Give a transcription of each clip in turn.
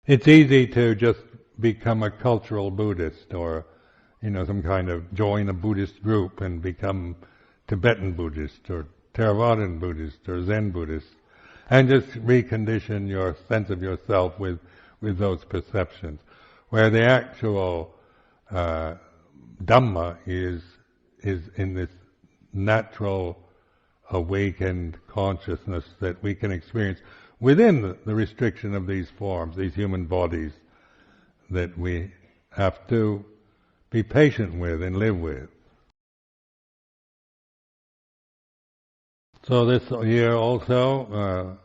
It's easy to just become a cultural Buddhist, or some kind of join a Buddhist group and become Tibetan Buddhist or Theravadan Buddhist or Zen Buddhist, and just recondition your sense of yourself with those perceptions, where the actual Dhamma is in this natural awakened consciousness that we can experience within the restriction of these forms, these human bodies that we have to be patient with and live with. So this year also,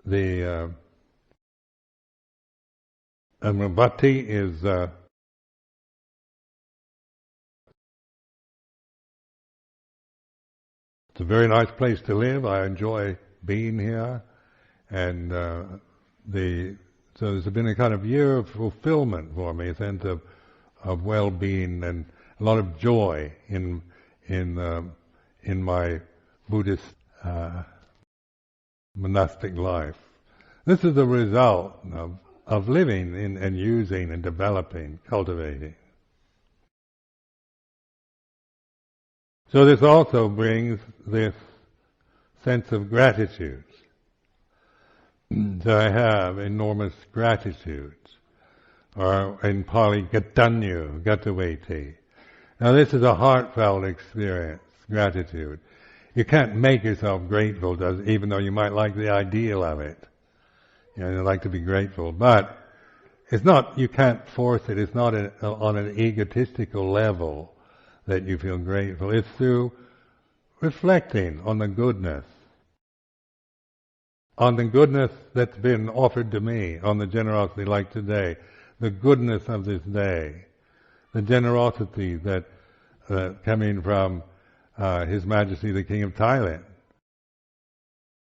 the Amaravati is it's a very nice place to live. I enjoy being here, and so there's been a kind of year of fulfillment for me, a sense of well-being and a lot of joy in my Buddhist monastic life. This is the result of living and using and developing, cultivating. So this also brings this sense of gratitude. So I have enormous gratitude, or in Pali, gatanyu, gataveti. Now this is a heartfelt experience, gratitude. You can't make yourself grateful, even though you might like the ideal of it. You like to be grateful, but it's not. You can't force it. It's not on an egotistical level that you feel grateful. It's through reflecting on the goodness that's been offered to me, on the generosity like today, the goodness of this day, the generosity that coming from His Majesty the King of Thailand,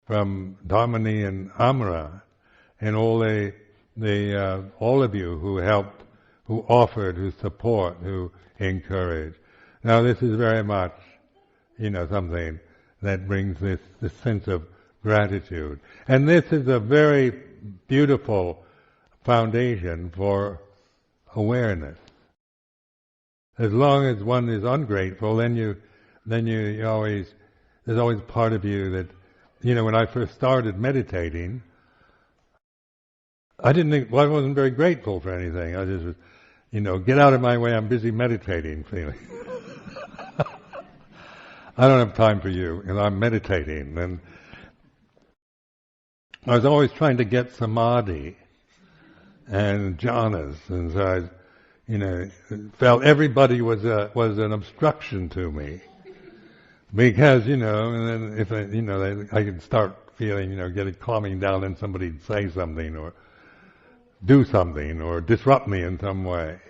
from Dhamma and Amaravati, and all of you who helped, who offered, who support, who encourage. Now this is very much, something that brings this sense of gratitude. And this is a very beautiful foundation for awareness. As long as one is ungrateful, then you always, there's always part of you that, when I first started meditating, I wasn't very grateful for anything. I just was, get out of my way, I'm busy meditating feeling. I don't have time for you, and I'm meditating. And I was always trying to get samadhi and jhanas, and so I, felt everybody was an obstruction to me, because and then if I could start feeling getting calming down, and somebody'd say something or do something or disrupt me in some way.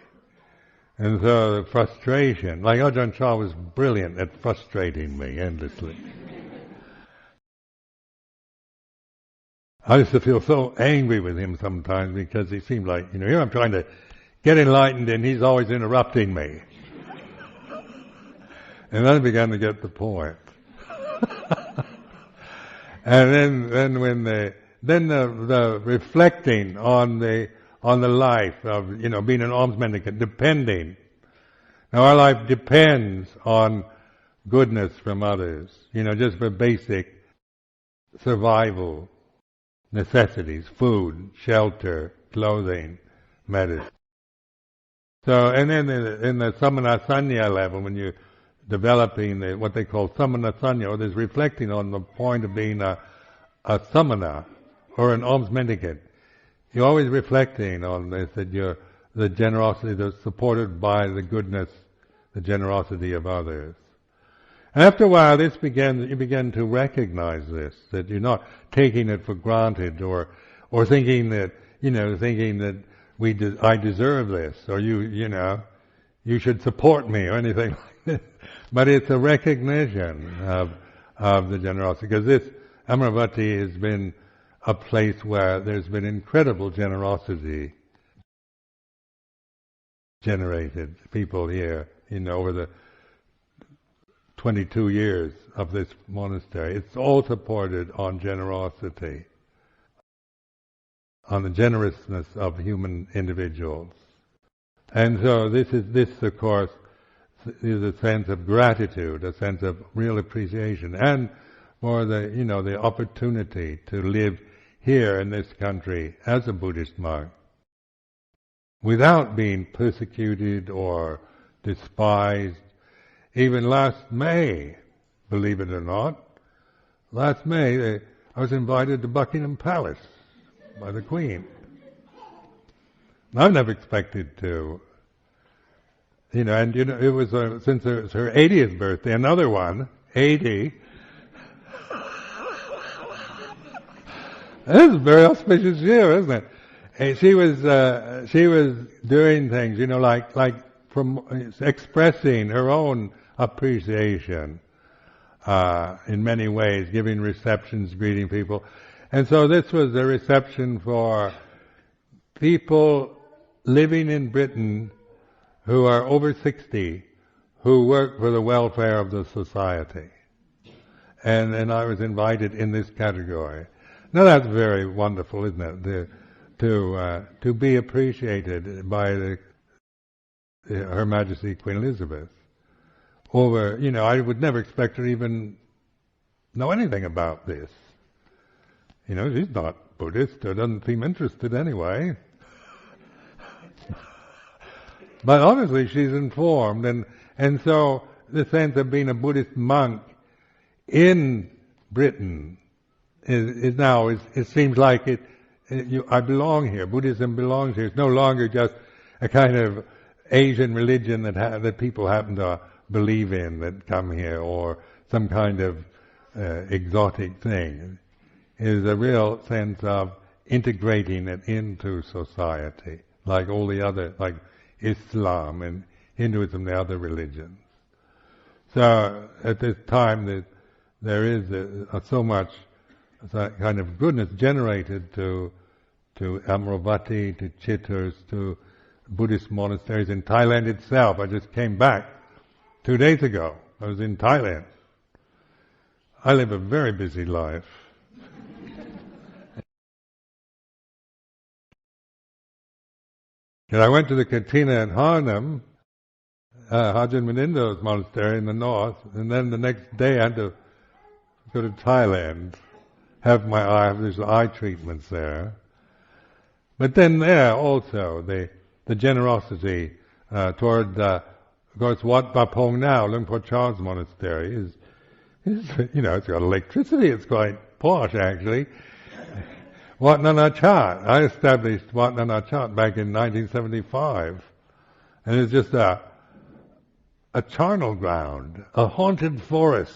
And so the frustration, like Ajahn Chah was brilliant at frustrating me endlessly. I used to feel so angry with him sometimes, because he seemed like, here I'm trying to get enlightened and he's always interrupting me. And then I began to get the point. And then when the reflecting on the life of, being an alms mendicant, depending. Now our life depends on goodness from others, just for basic survival necessities, food, shelter, clothing, medicine. So, and then in the samana sanya level, when you're developing what they call samana sanya, or there's reflecting on the point of being a samana, or an alms mendicant, you're always reflecting on this, that the generosity that's supported by the goodness, the generosity of others. And after a while, you begin to recognize this, that you're not taking it for granted, or thinking that, I deserve this, or you should support me, or anything like this. But it's a recognition of the generosity, because this Amaravati has been a place where there's been incredible generosity generated. People here, over the 22 years of this monastery, it's all supported on generosity. on the generousness of human individuals. And so this of course is a sense of gratitude, a sense of real appreciation, and for the opportunity to live here in this country as a Buddhist monk without being persecuted or despised. Even last May, believe it or not, last May I was invited to Buckingham Palace by the Queen. I've never expected to, and it was since it was her 80th birthday, another one, 80. This is a very auspicious year, isn't it? And she was doing things, like from expressing her own appreciation in many ways, giving receptions, greeting people. And so this was a reception for people living in Britain who are over 60, who work for the welfare of the society. And I was invited in this category. Now that's very wonderful, isn't it? To be appreciated by Her Majesty Queen Elizabeth. I would never expect her to even know anything about this. She's not Buddhist, or doesn't seem interested anyway. But obviously she's informed, and so the sense of being a Buddhist monk in Britain is now, it seems like I belong here. Buddhism belongs here. It's no longer just a kind of Asian religion that people happen to believe in that come here, or some kind of exotic thing. It is a real sense of integrating it into society, like all the other, like Islam and Hinduism, the other religions. So at this time there is so much kind of goodness generated to Amaravati, to Chitturs, to Buddhist monasteries in Thailand itself. I just came back 2 days ago. I was in Thailand. I live a very busy life. And I went to the Katina in Harnam, Ajahn Sumedho's monastery in the north, and then the next day I had to go to Thailand, have there's eye treatments there. But then there also, the generosity toward, of course, Wat Bapong now, Luang Por Chah's monastery, is it's got electricity, it's quite posh actually. Wat Nanachat, I established Wat Nanachat back in 1975, and it's just a charnel ground, a haunted forest.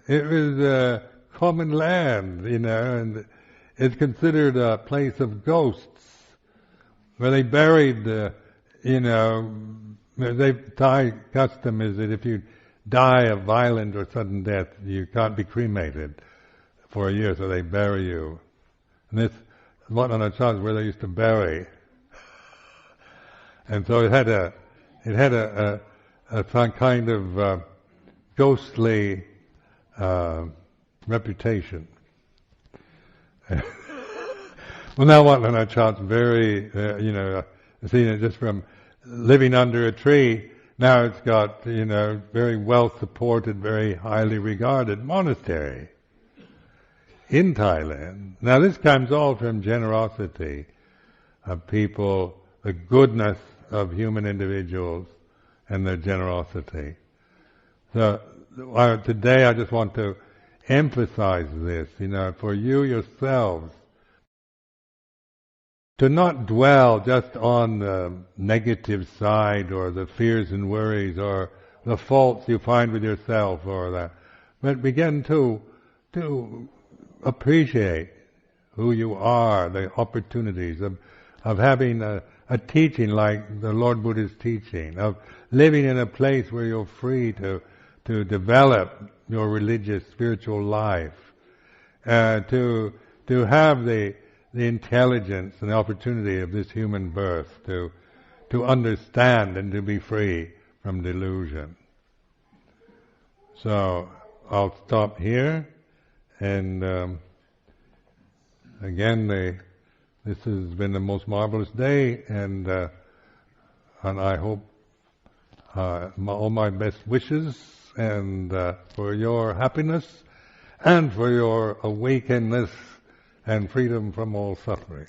It was a common land, and it's considered a place of ghosts, where they buried, the Thai custom is that if you die a violent or sudden death, you can't be cremated for a year, so they bury you. And this Wat Nanachat is where they used to bury. And so it had a some kind of ghostly reputation. Well, now Wat Nanachat's very, seeing it just from living under a tree, now it's got, very well supported, very highly regarded monastery in Thailand. Now this comes all from generosity of people, the goodness of human individuals and their generosity. So today I just want to emphasize this, for you yourselves, to not dwell just on the negative side or the fears and worries or the faults you find with yourself or that, but begin to appreciate who you are, the opportunities of having a teaching like the Lord Buddha's teaching, of living in a place where you're free to develop your religious, spiritual life, to have the intelligence and the opportunity of this human birth to understand and to be free from delusion. So I'll stop here, and again This has been the most marvelous day, and I hope all my best wishes and for your happiness and for your awakeness and freedom from all suffering.